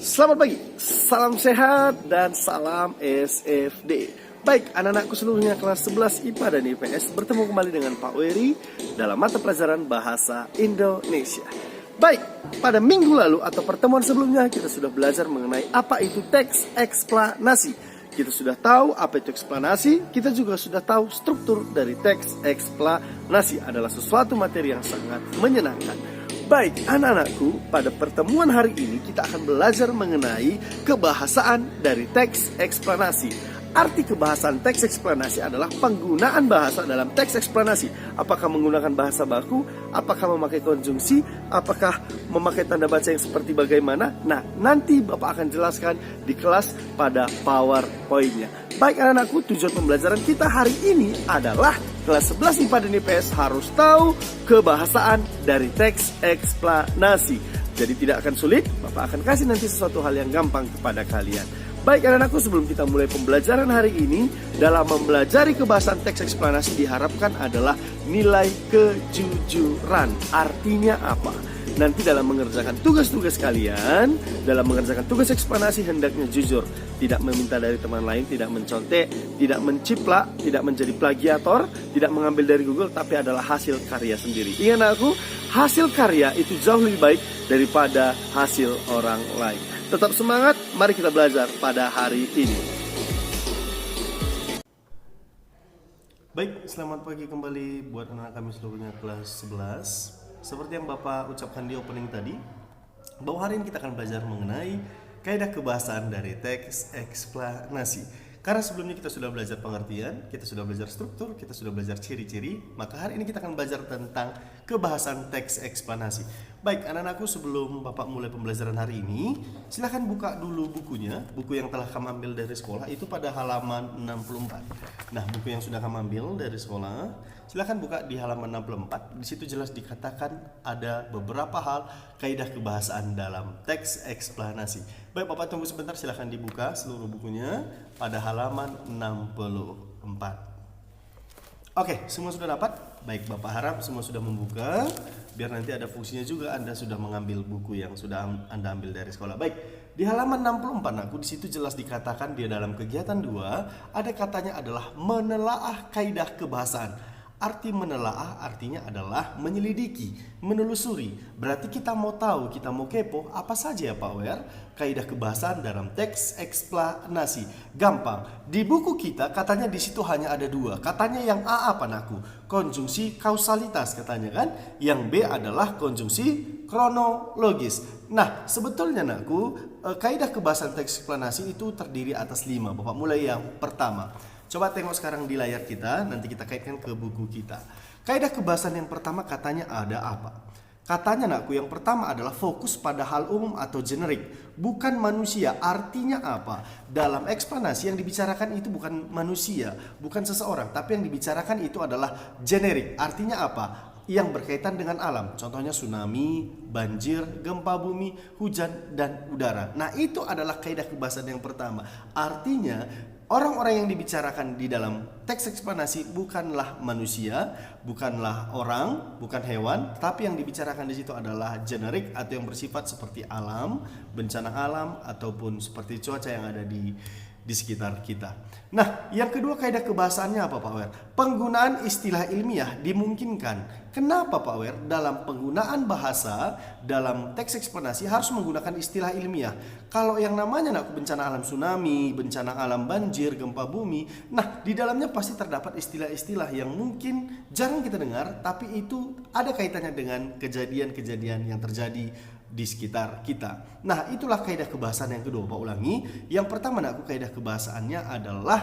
Selamat pagi, salam sehat dan salam SFD. Baik, anak-anakku seluruhnya kelas 11 IPA dan IPS bertemu kembali dengan Pak Weri dalam mata pelajaran Bahasa Indonesia. Baik, pada minggu lalu atau pertemuan sebelumnya kita sudah belajar mengenai apa itu teks eksplanasi. Kita sudah tahu apa itu eksplanasi, kita juga sudah tahu struktur dari teks eksplanasi adalah sesuatu materi yang sangat menyenangkan. Baik, anak-anakku, pada pertemuan hari ini kita akan belajar mengenai kebahasaan dari teks eksplanasi. Arti kebahasaan teks eksplanasi adalah penggunaan bahasa dalam teks eksplanasi. Apakah menggunakan bahasa baku, apakah memakai konjungsi, apakah memakai tanda baca yang seperti bagaimana. Nah, nanti Bapak akan jelaskan di kelas pada PowerPoint-nya. Baik anak-anakku, tujuan pembelajaran kita hari ini adalah kelas 11 IPA dan IPS harus tahu kebahasaan dari teks eksplanasi. Jadi tidak akan sulit, Bapak akan kasih nanti sesuatu hal yang gampang kepada kalian. Baik anak-anakku, sebelum kita mulai pembelajaran hari ini, dalam mempelajari kebahasaan teks eksplanasi diharapkan adalah nilai kejujuran. Artinya apa? Nanti dalam mengerjakan tugas-tugas kalian, dalam mengerjakan tugas eksplanasi hendaknya jujur. Tidak meminta dari teman lain, tidak mencontek, tidak menciplak, tidak menjadi plagiator, tidak mengambil dari Google, tapi adalah hasil karya sendiri. Ingat aku, hasil karya itu jauh lebih baik daripada hasil orang lain. Tetap semangat, mari kita belajar pada hari ini. Baik, selamat pagi kembali buat anak kami seluruhnya kelas 11. Seperti yang Bapak ucapkan di opening tadi, bahwa hari ini kita akan belajar mengenai kaidah kebahasaan dari teks eksplanasi. Karena sebelumnya kita sudah belajar pengertian, kita sudah belajar struktur, kita sudah belajar ciri-ciri, maka hari ini kita akan belajar tentang kebahasaan teks eksplanasi. Baik, anak-anakku, sebelum Bapak mulai pembelajaran hari ini, silahkan buka dulu bukunya. Buku yang telah kamu ambil dari sekolah itu pada halaman 64. Nah, buku yang sudah kamu ambil dari sekolah, silahkan buka di halaman 64. Di situ jelas dikatakan ada beberapa hal kaidah kebahasaan dalam teks eksplanasi. Baik, Bapak tunggu sebentar, silahkan dibuka seluruh bukunya pada halaman 64. Oke, semua sudah dapat? Baik, Bapak harap semua sudah membuka. Biar nanti ada fungsinya juga Anda sudah mengambil buku yang sudah Anda ambil dari sekolah. Baik, di halaman 64 aku di situ jelas dikatakan di dalam kegiatan 2 ada katanya adalah menelaah kaidah kebahasaan. Arti menelaah artinya adalah menyelidiki, menelusuri. Berarti kita mau tahu, kita mau kepo apa saja ya Pak Wer kaidah kebahasaan dalam teks eksplanasi. Gampang. Di buku kita katanya di situ hanya ada 2. Katanya yang A apa naku? Konjungsi kausalitas katanya kan. Yang B adalah konjungsi kronologis. Nah, sebetulnya naku kaidah kebahasaan teks eksplanasi itu terdiri atas 5. Bapak mulai yang pertama. Coba tengok sekarang di layar kita, nanti kita kaitkan ke buku kita. Kaidah kebahasan yang pertama katanya ada apa? Katanya nakku, yang pertama adalah fokus pada hal umum atau generik, bukan manusia. Artinya apa? Dalam eksplanasi yang dibicarakan itu bukan manusia, bukan seseorang, tapi yang dibicarakan itu adalah generik. Artinya apa? Yang berkaitan dengan alam. Contohnya tsunami, banjir, gempa bumi, hujan, dan udara. Nah, itu adalah kaidah kebahasan yang pertama. Artinya orang-orang yang dibicarakan di dalam teks eksplanasi bukanlah manusia, bukanlah orang, bukan hewan, tapi yang dibicarakan di situ adalah generik atau yang bersifat seperti alam, bencana alam ataupun seperti cuaca yang ada di sekitar kita. Nah, yang kedua kaidah kebahasaannya apa Pak Wer? Penggunaan istilah ilmiah dimungkinkan. Kenapa Pak Wer? Dalam penggunaan bahasa dalam teks eksplanasi harus menggunakan istilah ilmiah. Kalau yang namanya bencana alam tsunami, bencana alam banjir, gempa bumi, nah di dalamnya pasti terdapat istilah-istilah yang mungkin jarang kita dengar, tapi itu ada kaitannya dengan kejadian-kejadian yang terjadi di sekitar kita. Nah, itulah kaidah kebahasaan yang kedua. Pak ulangi. Yang pertama kaidah kebahasaannya adalah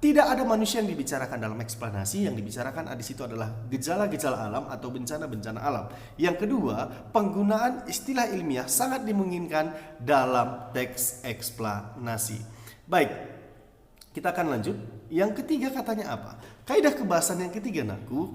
tidak ada manusia yang dibicarakan dalam eksplanasi. Yang dibicarakan di situ adalah gejala-gejala alam atau bencana-bencana alam. Yang kedua, penggunaan istilah ilmiah sangat dimungkinkan dalam teks eksplanasi. Baik, kita akan lanjut. Yang ketiga katanya apa? Kaidah kebahasan yang ketiga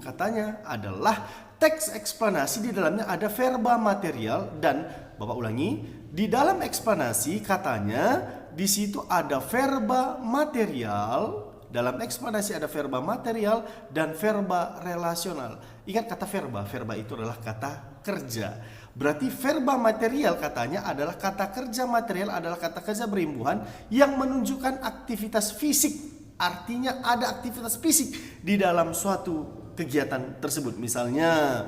katanya adalah teks eksplanasi di dalamnya ada verba material dan Bapak ulangi, di dalam eksplanasi katanya di situ ada verba material, dalam eksplanasi ada verba material dan verba relasional. Ingat kata verba, verba itu adalah kata kerja. Berarti verba material katanya adalah kata kerja material, adalah kata kerja berimbuhan yang menunjukkan aktivitas fisik. Artinya ada aktivitas fisik di dalam suatu kegiatan tersebut. Misalnya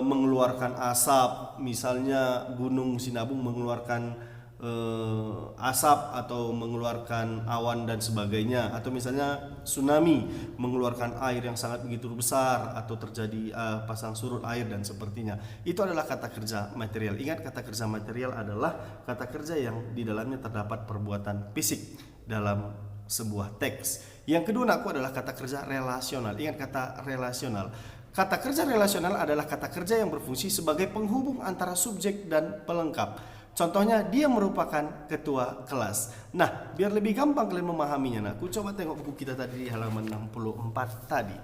mengeluarkan asap, misalnya Gunung Sinabung mengeluarkan asap atau mengeluarkan awan dan sebagainya, atau misalnya tsunami mengeluarkan air yang sangat begitu besar, atau terjadi pasang surut air dan sepertinya. Itu adalah kata kerja material. Ingat, kata kerja material adalah kata kerja yang di dalamnya terdapat perbuatan fisik dalam sebuah teks. Yang kedua aku adalah kata kerja relasional. Ingat kata relasional. Kata kerja relasional adalah kata kerja yang berfungsi sebagai penghubung antara subjek dan pelengkap. Contohnya, dia merupakan ketua kelas. Nah, biar lebih gampang kalian memahaminya, nah, aku coba tengok buku kita tadi di halaman 64 tadi.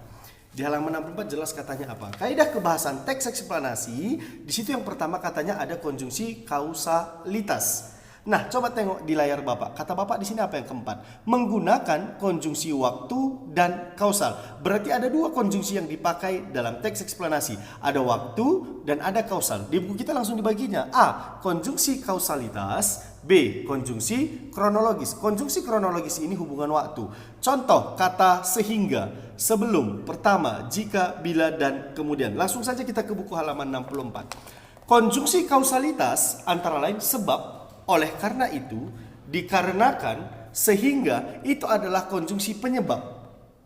Di halaman 64 jelas katanya apa? Kaidah kebahasan teks eksplanasi. Di situ yang pertama katanya ada konjungsi kausalitas. Nah, coba tengok di layar Bapak. Kata Bapak di sini apa yang keempat? Menggunakan konjungsi waktu dan kausal. Berarti ada dua konjungsi yang dipakai dalam teks eksplanasi. Ada waktu dan ada kausal. Di buku kita langsung dibaginya. A. Konjungsi kausalitas. B. Konjungsi kronologis. Konjungsi kronologis ini hubungan waktu. Contoh kata sehingga, sebelum, pertama, jika, bila, dan kemudian. Langsung saja kita ke buku halaman 64. Konjungsi kausalitas antara lain sebab, oleh karena itu, dikarenakan, sehingga, itu adalah konjungsi penyebab.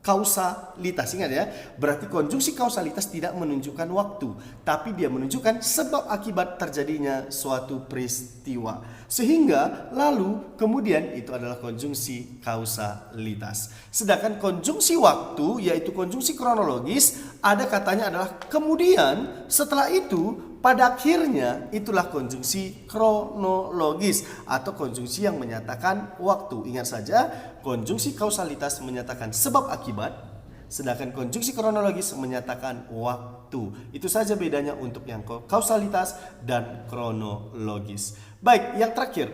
Kausalitas, ingat ya, berarti konjungsi kausalitas tidak menunjukkan waktu, tapi dia menunjukkan sebab akibat terjadinya suatu peristiwa. Sehingga, lalu, kemudian itu adalah konjungsi kausalitas. Sedangkan konjungsi waktu, yaitu konjungsi kronologis, ada katanya adalah kemudian, setelah itu, pada akhirnya itulah konjungsi kronologis atau konjungsi yang menyatakan waktu. Ingat saja, konjungsi kausalitas menyatakan sebab akibat, sedangkan konjungsi kronologis menyatakan waktu. Itu saja bedanya untuk yang kausalitas dan kronologis. Baik, yang terakhir,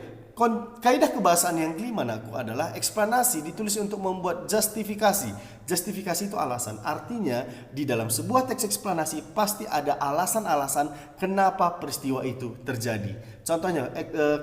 kaidah kebahasaan yang kelima aku adalah eksplanasi ditulis untuk membuat justifikasi. Justifikasi itu alasan. Artinya di dalam sebuah teks eksplanasi pasti ada alasan-alasan kenapa peristiwa itu terjadi. Contohnya,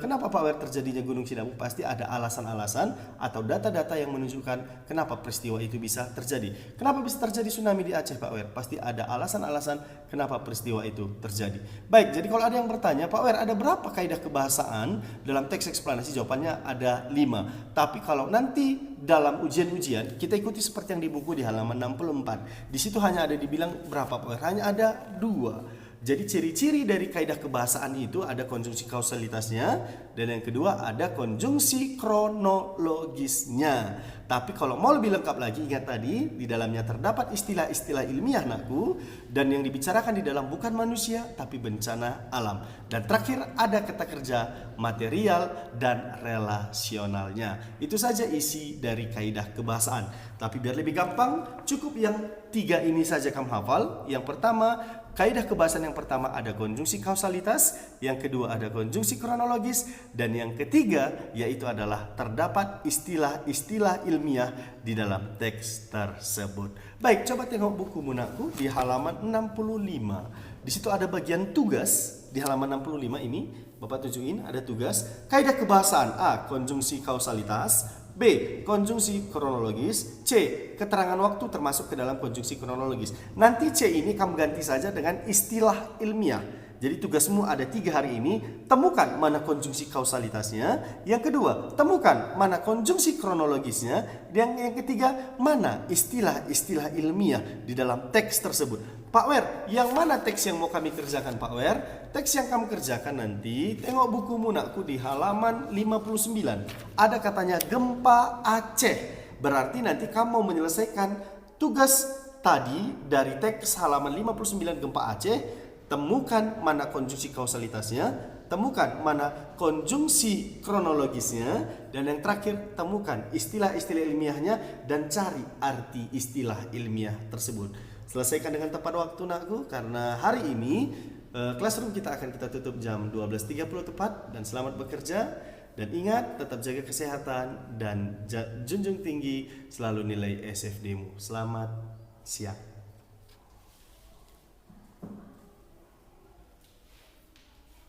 kenapa Pak Wer terjadinya Gunung Sinabung? Pasti ada alasan-alasan atau data-data yang menunjukkan kenapa peristiwa itu bisa terjadi. Kenapa bisa terjadi tsunami di Aceh, Pak Wer? Pasti ada alasan-alasan kenapa peristiwa itu terjadi. Baik, jadi kalau ada yang bertanya, Pak Wer, ada berapa kaidah kebahasaan dalam teks eksplanasi? Jawabannya ada 5. Tapi kalau nanti dalam ujian-ujian, kita ikuti seperti yang di buku di halaman 64. Di situ hanya ada dibilang berapa, Pak Wer? Hanya ada 2. Jadi ciri-ciri dari kaidah kebahasaan itu ada konjungsi kausalitasnya, dan yang kedua ada konjungsi kronologisnya. Tapi kalau mau lebih lengkap lagi, ingat tadi di dalamnya terdapat istilah-istilah ilmiah nakku, dan yang dibicarakan di dalam bukan manusia tapi bencana alam. Dan terakhir ada kata kerja material dan relasionalnya. Itu saja isi dari kaidah kebahasaan. Tapi biar lebih gampang, cukup yang 3 ini saja kamu hafal. Yang pertama, kaidah kebahasaan yang pertama ada konjungsi kausalitas, yang kedua ada konjungsi kronologis, dan yang ketiga yaitu adalah terdapat istilah-istilah ilmiah di dalam teks tersebut. Baik, coba tengok buku Munaku di halaman 65. Di situ ada bagian tugas. Di halaman 65 ini Bapak tunjukin ada tugas kaidah kebahasaan. A. Konjungsi kausalitas. B. Konjungsi kronologis. C. Keterangan waktu termasuk ke dalam konjungsi kronologis. Nanti C ini kamu ganti saja dengan istilah ilmiah. Jadi tugasmu ada 3 hari ini. Temukan mana konjungsi kausalitasnya. Yang kedua, temukan mana konjungsi kronologisnya. Dan yang ketiga, mana istilah-istilah ilmiah di dalam teks tersebut. Pak Wer, yang mana teks yang mau kami kerjakan, Pak Wer? Teks yang kamu kerjakan nanti, tengok buku Munaku di halaman 59. Ada katanya gempa Aceh. Berarti nanti kamu mau menyelesaikan tugas tadi dari teks halaman 59 gempa Aceh. Temukan mana konjungsi kausalitasnya, temukan mana konjungsi kronologisnya, dan yang terakhir temukan istilah-istilah ilmiahnya dan cari arti istilah ilmiah tersebut. Selesaikan dengan tepat waktu nakku, karena hari ini classroom kita akan kita tutup jam 12.30 tepat. Dan selamat bekerja, dan ingat tetap jaga kesehatan dan junjung tinggi selalu nilai SFD-mu. Selamat siang.